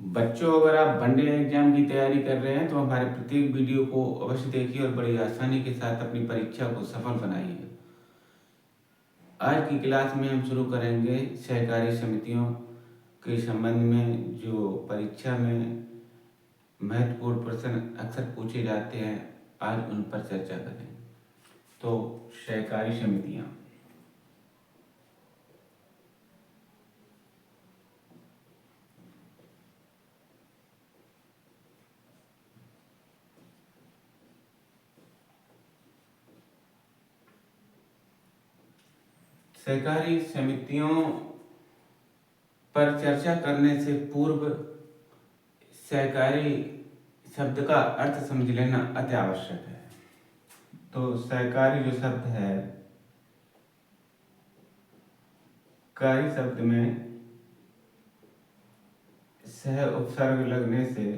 बच्चों, अगर आप वनडे एग्जाम की तैयारी कर रहे हैं तो हमारे प्रत्येक वीडियो को अवश्य देखिए और बड़ी आसानी के साथ अपनी परीक्षा को सफल बनाइए। आज की क्लास में हम शुरू करेंगे सहकारी समितियों के संबंध में। जो परीक्षा में महत्वपूर्ण प्रश्न अक्सर पूछे जाते हैं, आज उन पर चर्चा करेंगे। तो सहकारी समितियां। सहकारी समितियों पर चर्चा करने से पूर्व सहकारी शब्द का अर्थ समझ लेना अति आवश्यक है। तो सहकारी जो शब्द है, कारी शब्द में सह उपसर्ग लगने से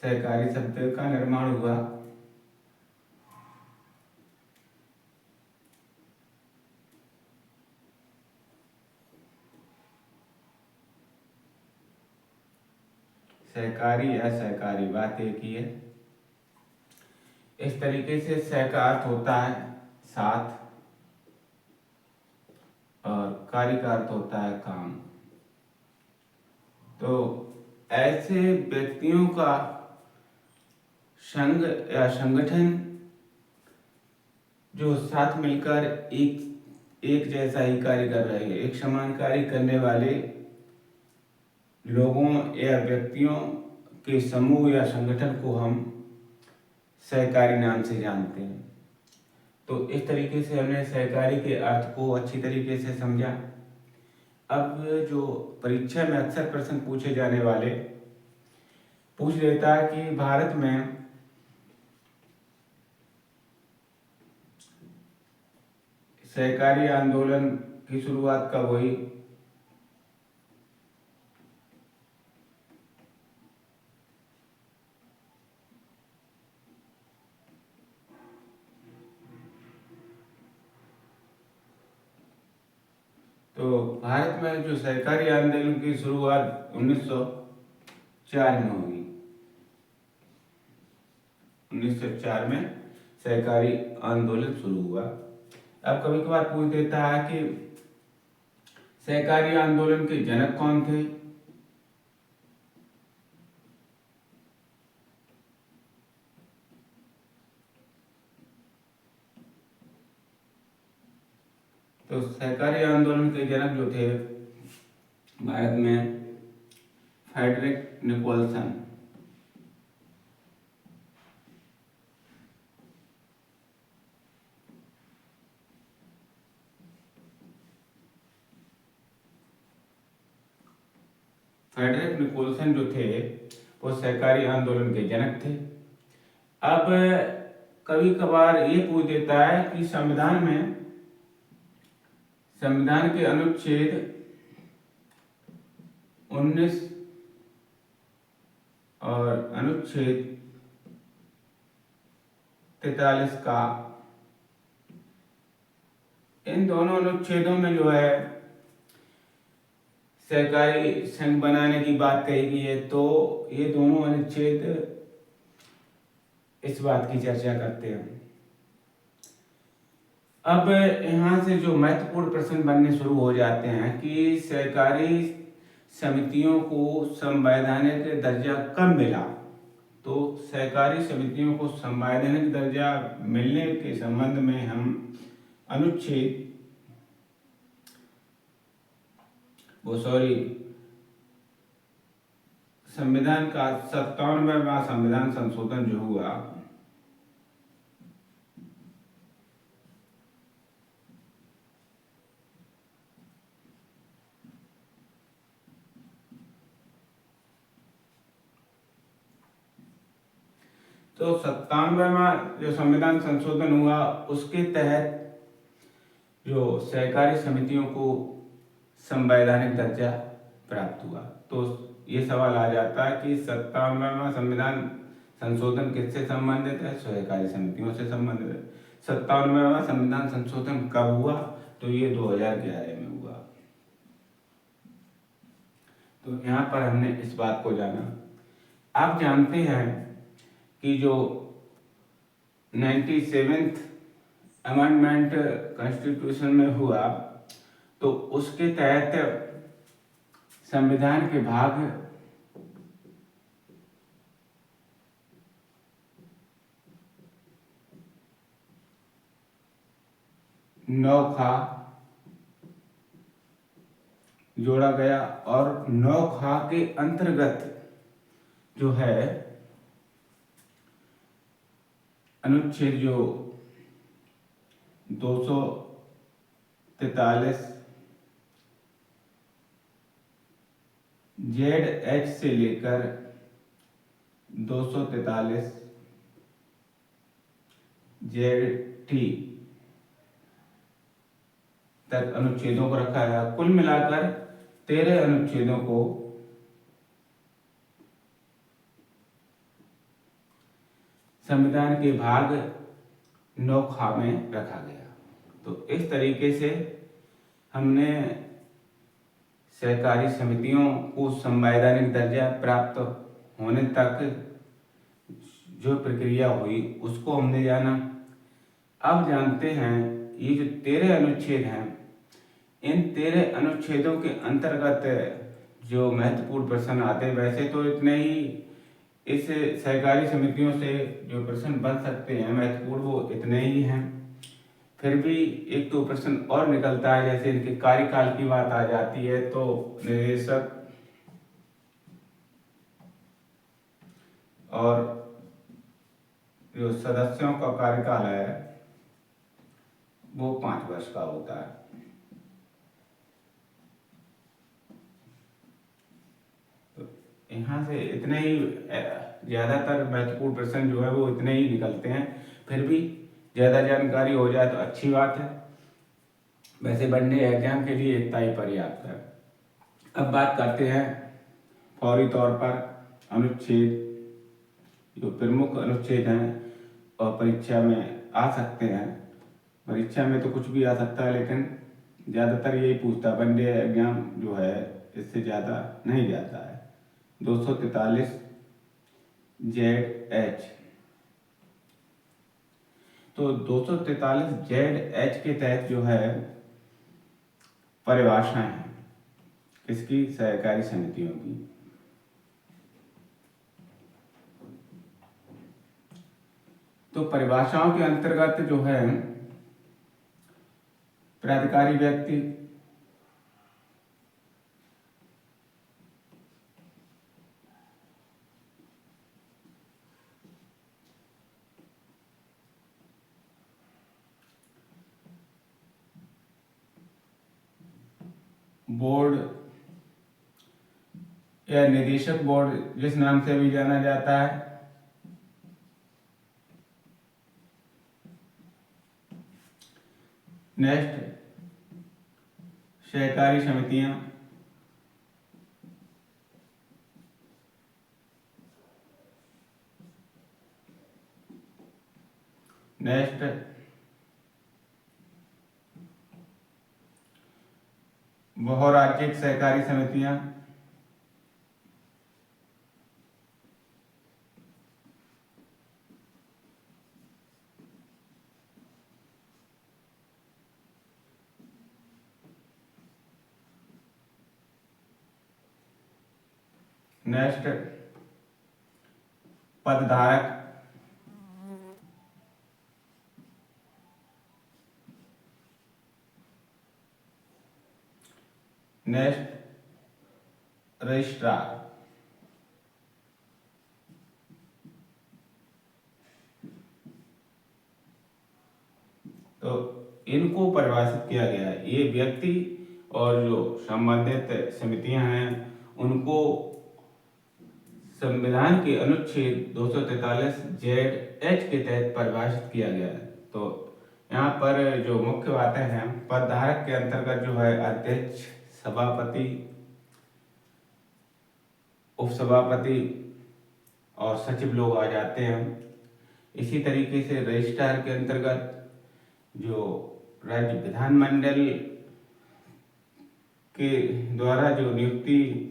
सहकारी शब्द का निर्माण हुआ। सहकारी या सहकारी बात एक ही है। इस तरीके से सह का अर्थ होता है साथ और कार्य का अर्थ होता है काम। तो ऐसे व्यक्तियों का संघ या संगठन जो साथ मिलकर एक जैसा ही कार्य कर रहे हैं, एक समान कार्य करने वाले लोगों या व्यक्तियों के समूह या संगठन को हम सहकारी नाम से जानते हैं। तो इस तरीके से हमने सहकारी के अर्थ को अच्छी तरीके से समझा। अब जो परीक्षा में अक्सर प्रश्न पूछे जाने वाले पूछ लेता है कि भारत में सहकारी आंदोलन की शुरुआत कब हुई। तो भारत में जो सहकारी आंदोलन की शुरुआत 1904 में हुई। 1904 में सहकारी आंदोलन शुरू हुआ। अब कभी कभार पूछ देता है कि सहकारी आंदोलन के जनक कौन थे। तो सहकारी आंदोलन के जनक जो थे भारत में, फ्रेडरिक निकोलसन। फ्रेडरिक निकोलसन जो थे वो सहकारी आंदोलन के जनक थे। अब कभी कभार ये पूछ देता है कि संविधान के अनुच्छेद 19 और अनुच्छेद 43 का, इन दोनों अनुच्छेदों में जो है सहकारी संघ बनाने की बात कही गई है। तो ये दोनों अनुच्छेद इस बात की चर्चा करते हैं। अब यहाँ से जो महत्वपूर्ण प्रश्न बनने शुरू हो जाते हैं कि सहकारी समितियों को संवैधानिक दर्जा कब मिला। तो सहकारी समितियों को संवैधानिक दर्जा मिलने के संबंध में हम अनुच्छेद संविधान का 57वां संविधान संशोधन जो हुआ, तो 97वां जो संविधान संशोधन हुआ उसके तहत जो सहकारी समितियों को संवैधानिक दर्जा प्राप्त हुआ। तो ये सवाल आ जाता है कि 57वां संविधान संशोधन किससे संबंधित है। सहकारी समितियों से संबंधित है। 57वां संविधान संशोधन कब हुआ। तो ये 2011 में हुआ। तो यहाँ पर हमने इस बात को जाना। आप जानते हैं कि जो 97th अमेंडमेंट कॉन्स्टिट्यूशन में हुआ, तो उसके तहत संविधान के भाग 9 जोड़ा गया, और 9 के अंतर्गत जो है अनुच्छेद जो 243 ZH से लेकर 243 ZT तक अनुच्छेदों को रखा गया। कुल मिलाकर 13 अनुच्छेदों को संविधान के भाग 9 में रखा गया। तो इस तरीके से हमने सहकारी समितियों को संवैधानिक दर्जा प्राप्त होने तक जो प्रक्रिया हुई उसको हमने जाना। अब जानते हैं ये जो 13 अनुच्छेद हैं, इन 13 अनुच्छेदों के अंतर्गत जो महत्वपूर्ण प्रश्न आते हैं, वैसे तो इतने ही इस सहकारी समितियों से जो प्रश्न बन सकते हैं महत्वपूर्ण वो इतने ही हैं। फिर भी एक दो प्रश्न और निकलता है, जैसे इनके कार्यकाल की बात आ जाती है तो निदेशक और जो सदस्यों का कार्यकाल है वो 5 वर्ष का होता है। तो यहाँ से इतने ही ज्यादातर महत्वपूर्ण प्रश्न जो है वो इतने ही निकलते हैं। फिर भी ज़्यादा जानकारी हो जाए तो अच्छी बात है, वैसे बनने एग्जाम के लिए इतना ही पर्याप्त है। अब बात करते हैं फौरी तौर पर अनुच्छेद, जो प्रमुख अनुच्छेद हैं और परीक्षा में आ सकते हैं। परीक्षा में तो कुछ भी आ सकता है, लेकिन ज़्यादातर यही पूछता, वनडे एग्जाम जो है इससे ज़्यादा नहीं जाता है। 243 ZH, तो 243 ZH के तहत जो है परिभाषाएं हैं किसकी, सहकारी समितियों की। तो परिभाषाओं के अंतर्गत जो है प्राधिकारी व्यक्ति, बोर्ड या निदेशक बोर्ड जिस नाम से भी जाना जाता है, नेक्स्ट सहकारी समितियां, नेक्स्ट बहुराज्यिक सहकारी समितियां, नेक्स्ट पदधारक, नेक्स्ट रजिस्ट्रार। तो इनको परिभाषित किया गया है। ये व्यक्ति और जो संबंधित समितियां हैं उनको संविधान के अनुच्छेद 243 ZH के तहत परिभाषित किया गया है। तो यहाँ पर जो मुख्य बातें हैं, पदधारक के अंतर्गत जो है अध्यक्ष, सभापति, उपसभापति और सचिव लोग आ जाते हैं। इसी तरीके से रजिस्ट्रार के अंतर्गत जो राज्य विधानमंडल के द्वारा जो नियुक्ति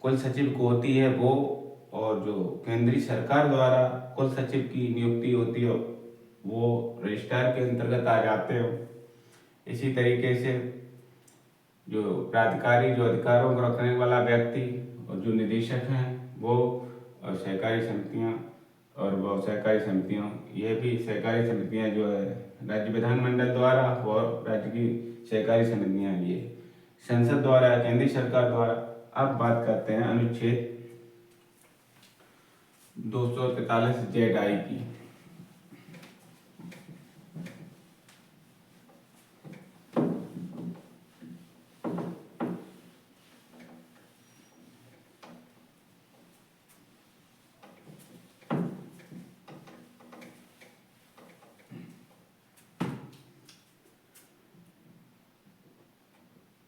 कुल सचिव को होती है वो, और जो केंद्रीय सरकार द्वारा कुल सचिव की नियुक्ति होती है वो रजिस्ट्रार के अंतर्गत आ जाते हैं। इसी तरीके से जो प्राधिकारी, जो अधिकारों को रखने वाला व्यक्ति और जो निदेशक हैं वो, और सहकारी समितियां और वो सहकारी समितियों, ये भी सहकारी समितियां जो है राज्य विधानमंडल द्वारा, और राज्य की सहकारी समितियां ये संसद द्वारा, केंद्रीय सरकार द्वारा। अब बात करते हैं अनुच्छेद 243 जेड आई की।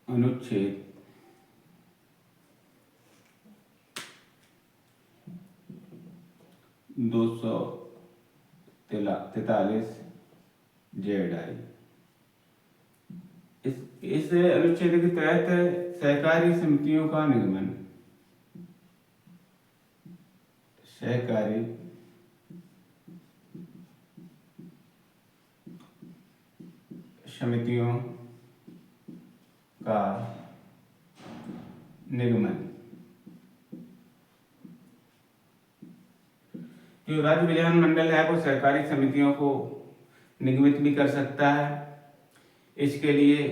अनुच्छेद 243 जेड आई। इस अनुच्छेद के तहत सहकारी समितियों का निगमन, सहकारी समितियों का निगमन जो राज्य विधानमंडल है वो सहकारी समितियों को निगमित भी कर सकता है। इसके लिए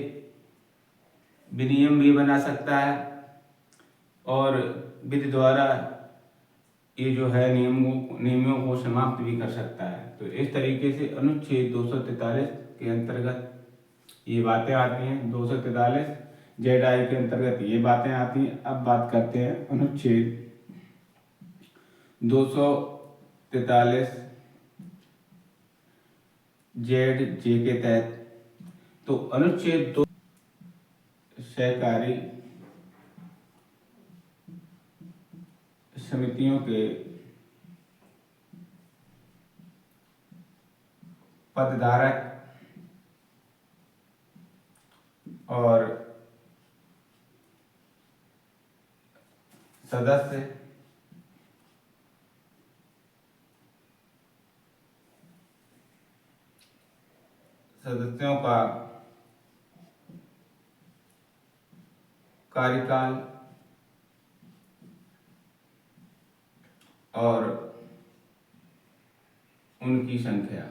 विनियम भी बना सकता है और विधि द्वारा ये जो है नियमों को समाप्त भी कर सकता है। तो इस तरीके से अनुच्छेद 243 के अंतर्गत ये बातें आती हैं। 243 जेड आई के अंतर्गत ये बातें आती हैं। अब बात करते हैं अनुच्छेद 243 जेड जे के तहत। तो अनुच्छेद 2 सहकारी समितियों के पदधारक और सदस्य सदस्यों का कार्यकाल और उनकी संख्या।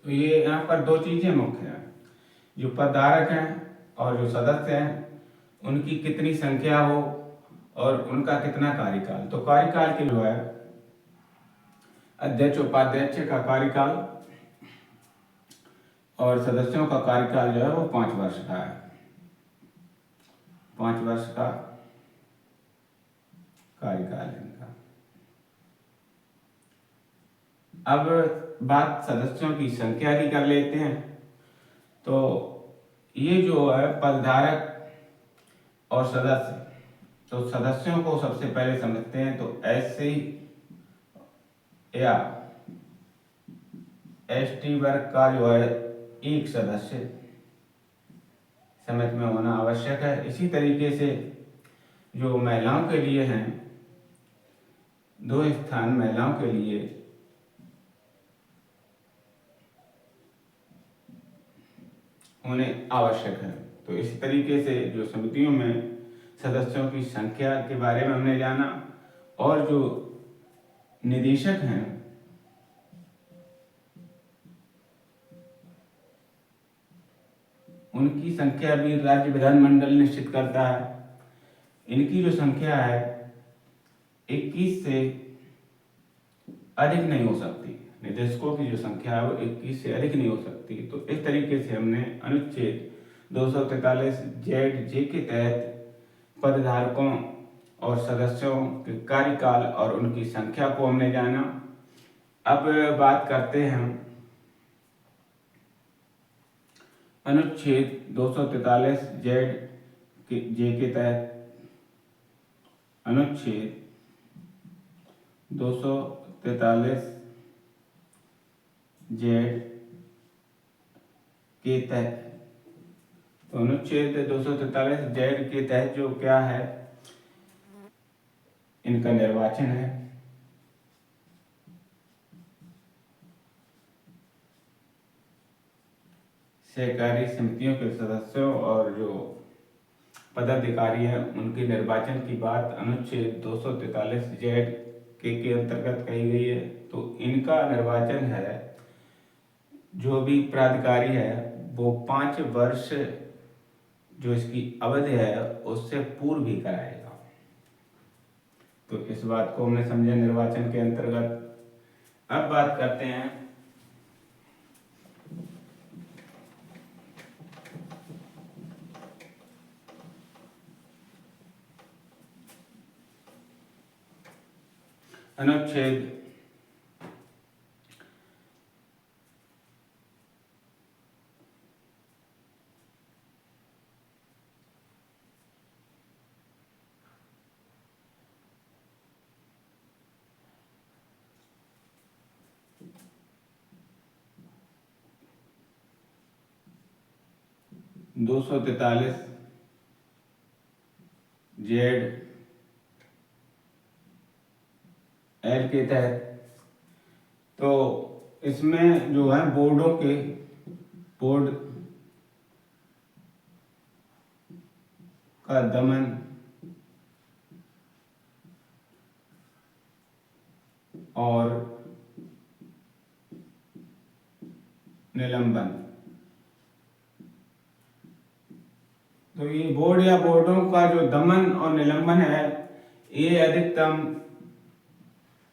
तो ये यहाँ पर दो चीजें मुख्य हैं, जो पदधारक हैं और जो सदस्य हैं उनकी कितनी संख्या हो और उनका कितना कार्यकाल। तो कार्यकाल के जो है अध्यक्ष उपाध्यक्ष का कार्यकाल और सदस्यों का कार्यकाल जो है वो 5 वर्ष का है। 5 वर्ष का कार्यकाल है इनका। अब बात सदस्यों की संख्या की कर लेते हैं। तो ये जो है पदधारक और सदस्य, तो सदस्यों को सबसे पहले समझते हैं। तो एससी या एसटी वर्ग का जो है एक सदस्य समिति में होना आवश्यक है। इसी तरीके से जो महिलाओं के लिए हैं, 2 स्थान महिलाओं के लिए होने आवश्यक है। तो इसी तरीके से जो समितियों में सदस्यों की संख्या के बारे में हमने जाना, और जो निदेशक हैं उनकी संख्या भी राज्य विधानमंडल निश्चित करता है। इनकी जो संख्या है 21 से अधिक नहीं हो सकती। निदेशकों की जो संख्या है वो 21 से अधिक नहीं हो सकती। तो इस तरीके से हमने अनुच्छेद 243 जेड जे के तहत पदधारकों और सदस्यों के कार्यकाल और उनकी संख्या को हमने जाना। अब बात करते हैं हम अनुच्छेद 243 जेड जे के तहत। अनुच्छेद 243 जेड के तहत तो अनुच्छेद 243 जेड के तहत जो क्या है, इनका निर्वाचन है। सहकारी समितियों के सदस्यों और जो पदाधिकारी हैं उनके निर्वाचन की बात अनुच्छेद 243 जेड के अंतर्गत कही गई है। तो इनका निर्वाचन है, जो भी प्राधिकारी है वो 5 वर्ष जो इसकी अवधि है उससे पूर्व भी कराएगा। तो इस बात को हमने समझा निर्वाचन के अंतर्गत। अब बात करते हैं अनुच्छेद 243 जेड एल के तहत। तो इसमें जो है बोर्ड का दमन और निलंबन। तो ये बोर्ड या बोर्डों का जो दमन और निलंबन है, ये अधिकतम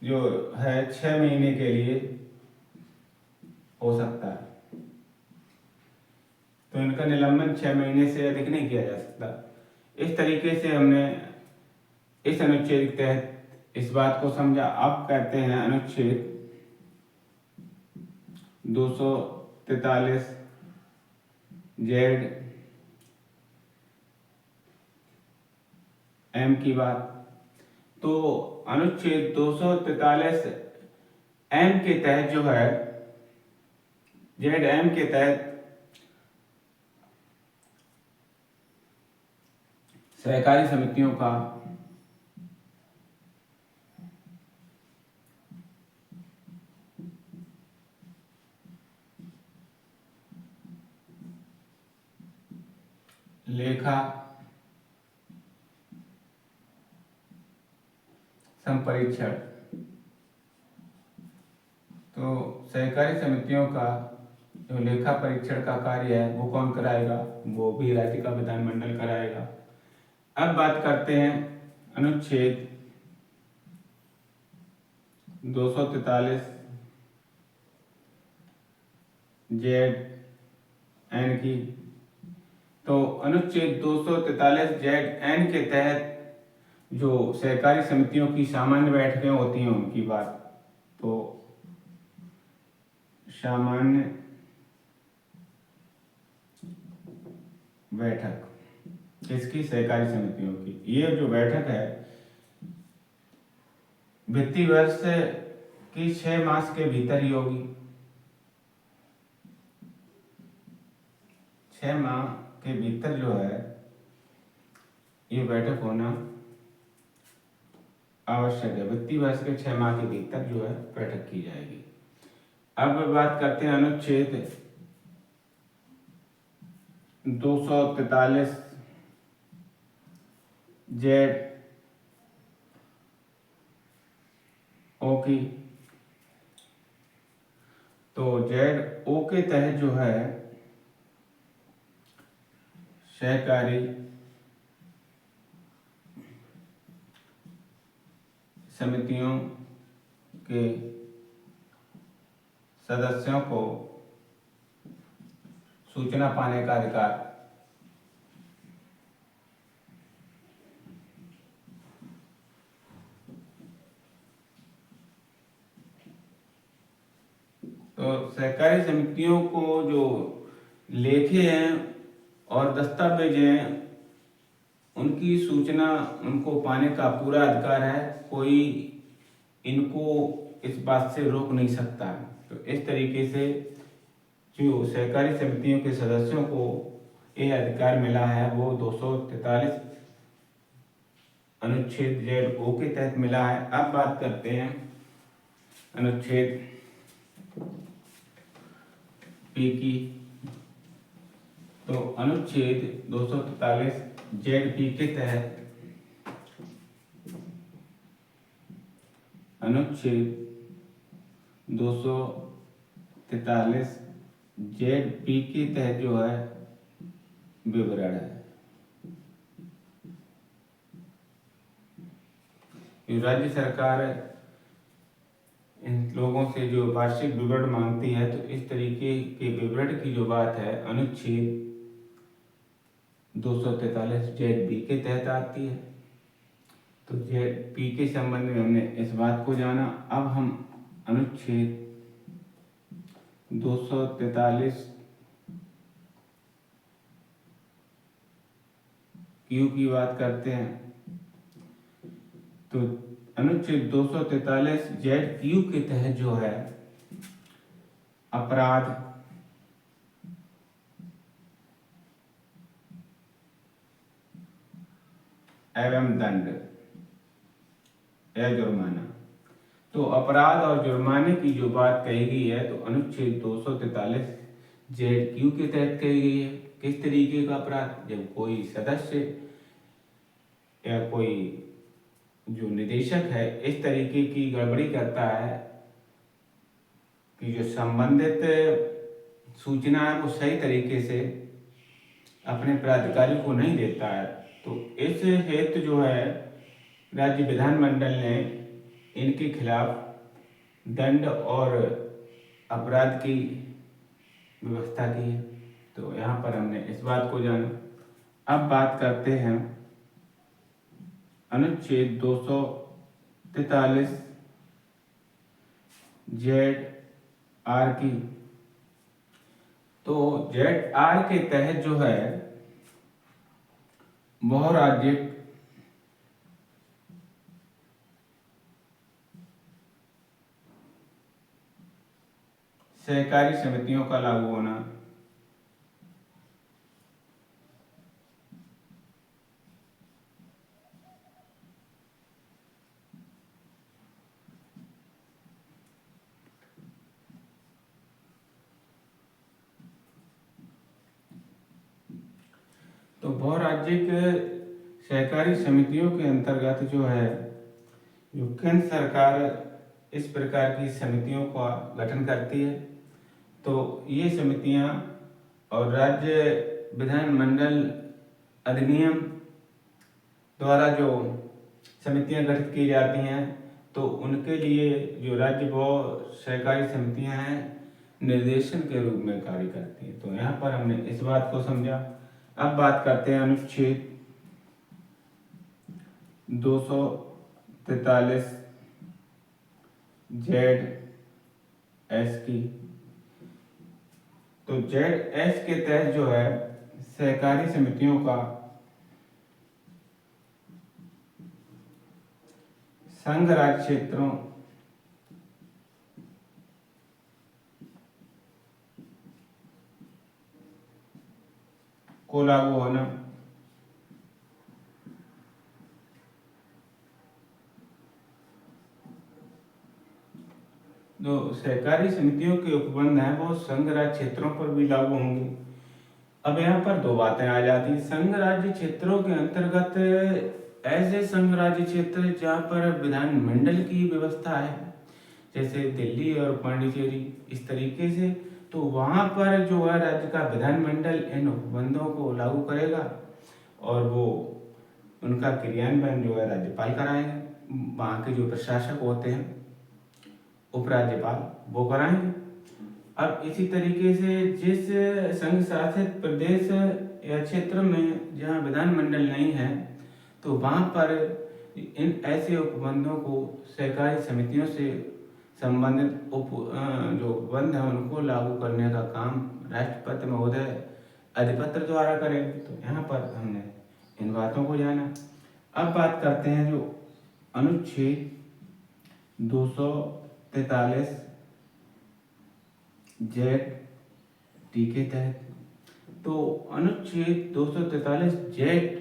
जो है 6 महीने के लिए हो सकता है। तो इनका निलंबन 6 महीने से अधिक नहीं किया जा सकता। इस तरीके से हमने इस अनुच्छेद के तहत इस बात को समझा। अब कहते हैं अनुच्छेद 243 जेड एम की बात। तो अनुच्छेद 243 एम के तहत जो है, जेड एम के तहत सहकारी समितियों का लेखा संपरीक्षण। तो सहकारी समितियों का जो लेखा परीक्षण का कार्य है वो कौन कराएगा? वो भी राज्य का विधानमंडल कराएगा। अब बात करते हैं अनुच्छेद 243 जेड एन की। तो अनुच्छेद 243 जेड एन के तहत जो सहकारी समितियों की सामान्य बैठकें होती हैं उनकी बात। तो सामान्य बैठक किसकी? सहकारी समितियों की। ये जो बैठक है वित्तीय वर्ष की 6 मास के भीतर ही होगी। 6 माह के भीतर जो है ये बैठक होना आवश्यक है। वित्तीय वर्ष के 6 माह के भीतर जो है बैठक की जाएगी। अब बात करते हैं अनुच्छेद 243 जेड ओ की। तो जेड ओ के तहत जो है सहकारी समितियों के सदस्यों को सूचना पाने का अधिकार। तो सहकारी समितियों को जो लेखे हैं और दस्तावेज हैं उनकी सूचना उनको पाने का पूरा अधिकार है। कोई इनको इस बात से रोक नहीं सकता है। तो इस तरीके से जो सहकारी समितियों के सदस्यों को ये अधिकार मिला है वो 243 अनुच्छेद जेड ओ के तहत मिला है। अब बात करते हैं अनुच्छेद पी की। तो अनुच्छेद 243 जेड पी के तहत अनुच्छेद 243 जेड पी के तहत जो है विवरण है। राज्य सरकार इन लोगों से जो वार्षिक विवरण मांगती है, तो इस तरीके के विवरण की जो बात है अनुच्छेद 243 जेड बी के तहत आती है। तो जेड पी के संबंध में हमने इस बात को जाना। अब हम अनुच्छेद 243 क्यू की बात करते हैं। तो अनुच्छेद 243 जेड क्यू के तहत जो है अपराध एवं दंड या जुर्माना। तो अपराध और जुर्माने की जो बात कही गई है, तो अनुच्छेद 243 जेड क्यू के तहत कही गई है। किस तरीके का अपराध? जब कोई सदस्य या कोई जो निदेशक है इस तरीके की गड़बड़ी करता है कि जो संबंधित सूचना है वो सही तरीके से अपने प्राधिकारी को नहीं देता है, तो इस हेतु जो है राज्य विधानमंडल ने इनके खिलाफ दंड और अपराध की व्यवस्था की है। तो यहाँ पर हमने इस बात को जाना। अब बात करते हैं अनुच्छेद 243 जेड आर की। तो जेड आर के तहत जो है बहुराज्यिक सहकारी समितियों का लागू होना। तो बहुराज्यिक सहकारी समितियों के अंतर्गत जो है जो केंद्र सरकार इस प्रकार की समितियों का गठन करती है। तो ये समितियां और राज्य विधानमंडल अधिनियम द्वारा जो समितियां गठित की जाती हैं, तो उनके लिए जो राज्य बहु सहकारी समितियां हैं निर्देशन के रूप में कार्य करती हैं। तो यहाँ पर हमने इस बात को समझा। अब बात करते हैं अनुच्छेद 243 जेड एस की। तो जेड एस के तहत जो है सहकारी समितियों का संघ राज्य क्षेत्रों को लागू होना। जो सहकारी समितियों के उपबंध हैं वो संघ राज्य क्षेत्रों पर भी लागू होंगे। अब यहाँ पर दो बातें आ जाती हैं। संघ राज्य क्षेत्रों के अंतर्गत ऐसे संघ राज्य क्षेत्र जहाँ पर विधानमंडल की व्यवस्था है, जैसे दिल्ली और पांडिचेरी इस तरीके से, तो वहाँ पर जो है राज्य का विधानमंडल इन उपबंधों को लागू करेगा और वो उनका क्रियान्वयन जो है राज्यपाल कराएंगे। वहाँ के जो प्रशासक होते हैं उपराज्यपाल वो कराएंगे। अब इसी तरीके से जिस संघ शासित प्रदेश या क्षेत्र में जहाँ विधानमंडल नहीं है, तो वहाँ पर इन ऐसे उपबंधों को सहकारी समितियों से संबंधित जो उपबंध है उनको लागू करने का काम राष्ट्रपति महोदय अधिपत्र द्वारा करेंगे। तो यहाँ पर हमने इन बातों को जाना। अब बात करते हैं जो अनुच्छेद 243 जेड टी के तहत। तो अनुच्छेद 243 जेड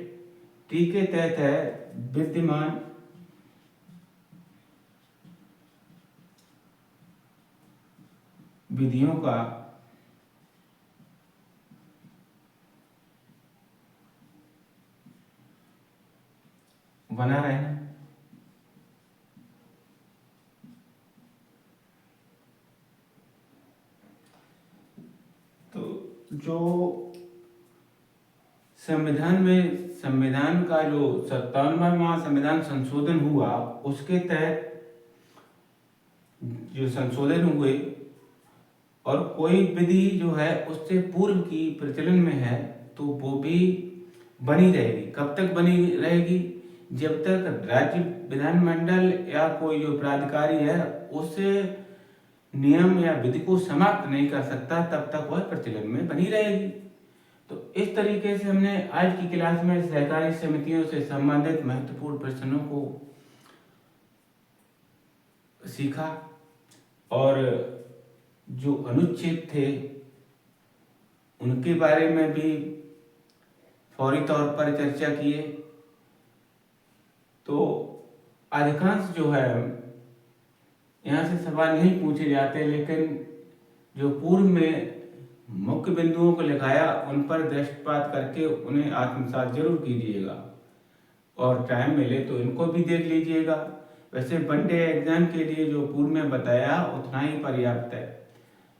टी के तहत है विद्यमान विधियों का बना रहना। तो जो संविधान का जो 57वां संविधान संशोधन हुआ, उसके तहत जो संशोधन हुए और कोई विधि जो है उससे पूर्व की प्रचलन में है तो वो भी बनी रहेगी। कब तक बनी रहेगी? जब तक राज्य विधानमंडल या कोई जो प्राधिकारी है उस नियम या विधि को समाप्त नहीं कर सकता, तब तक वह प्रचलन में बनी रहेगी। तो इस तरीके से हमने आज की क्लास में सहकारी समितियों से संबंधित महत्वपूर्ण प्रश्नों को सीखा और जो अनुच्छेद थे उनके बारे में भी फौरी तौर पर चर्चा किए। तो अधिकांश जो है यहाँ से सवाल नहीं पूछे जाते, लेकिन जो पूर्व में मुख्य बिंदुओं को लिखाया उन पर दृष्टिपात करके उन्हें आत्मसात जरूर कीजिएगा और टाइम मिले तो इनको भी देख लीजिएगा। वैसे वनडे एग्जाम के लिए जो पूर्व में बताया उतना ही पर्याप्त है।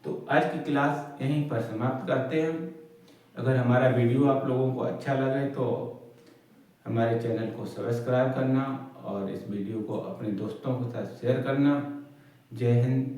तो आज की क्लास यहीं पर समाप्त करते हैं। अगर हमारा वीडियो आप लोगों को अच्छा लगे तो हमारे चैनल को सब्सक्राइब करना और इस वीडियो को अपने दोस्तों के साथ शेयर करना। जय हिंद,